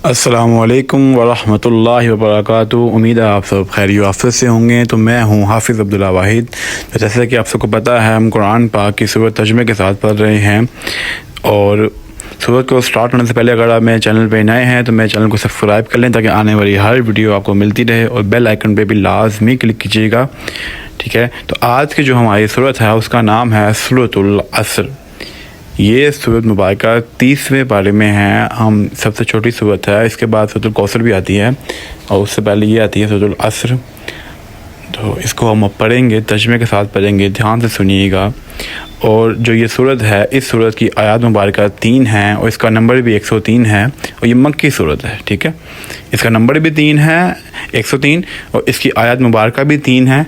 السلام علیکم ورحمۃ اللہ وبرکاتہ۔ امید ہے آپ سب خیر و عافیت سے ہوں گے۔ تو میں ہوں حافظ عبداللہ واحد۔ تو جیسا کہ آپ سب کو پتہ ہے، ہم قرآن پاک کی سورت ترجمے کے ساتھ پڑھ رہے ہیں، اور سورت کو سٹارٹ ہونے سے پہلے اگر آپ میرے چینل پہ نئے ہیں تو میرے چینل کو سبسکرائب کر لیں تاکہ آنے والی ہر ویڈیو آپ کو ملتی رہے، اور بیل آئیکن پہ بھی لازمی کلک کیجیے گا، ٹھیک ہے۔ تو آج کی جو ہماری سورت ہے اس کا نام ہے سورۃ العصر۔ یہ سورت مبارکہ 30ویں پارے میں ہے، ہم سب سے چھوٹی سورت ہے۔ اس کے بعد سورۃ الکوثر بھی آتی ہے، اور اس سے پہلے یہ آتی ہے سورۃ العصر۔ تو اس کو ہم اب پڑھیں گے، ترجمے کے ساتھ پڑھیں گے، دھیان سے سنیے گا۔ اور جو یہ سورت ہے، اس سورت کی آیات مبارکہ 3 ہیں، اور اس کا نمبر بھی 103 ہے، اور یہ مکی سورت ہے، ٹھیک ہے۔ اس کا نمبر بھی 3 ہے، 103، اور اس کی آیات مبارکہ بھی 3 ہیں،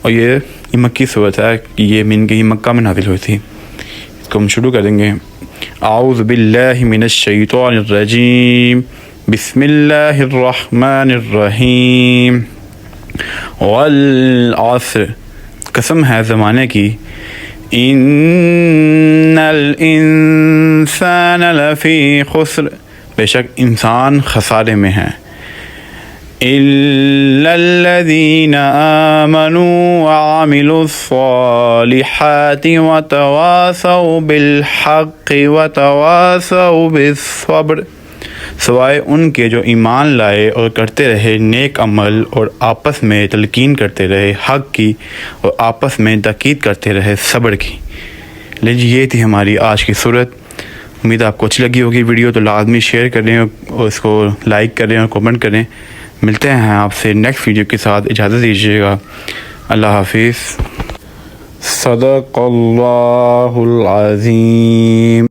اور یہ مکی سورت ہے، یہ مکہ میں نازل ہوئی تھی۔ اس کو ہم شروع کریں گے۔ اعوذ باللہ من الشیطان الرجیم، بسم اللہ الرحمن الرحیم۔ والعصر، قسم ہے زمانے کی، ان الانسان لفی خسر، بے شک انسان خسارے میں ہے، الا الذین آمنوا وعملوا الصالحات وتواصوا بالحق وتواصوا بالصبر، سوائے ان کے جو ایمان لائے اور کرتے رہے نیک عمل، اور آپس میں تلقین کرتے رہے حق کی، اور آپس میں تاکید کرتے رہے صبر کی۔ لیکن یہ تھی ہماری آج کی صورت۔ امید آپ کو اچھی لگی ہوگی ویڈیو، تو لازمی شیئر کریں اور اس کو لائک کریں اور کمنٹ کریں۔ ملتے ہیں آپ سے نیکسٹ ویڈیو کے ساتھ، اجازت دیجیے گا، اللہ حافظ۔ صدق اللہ العظیم۔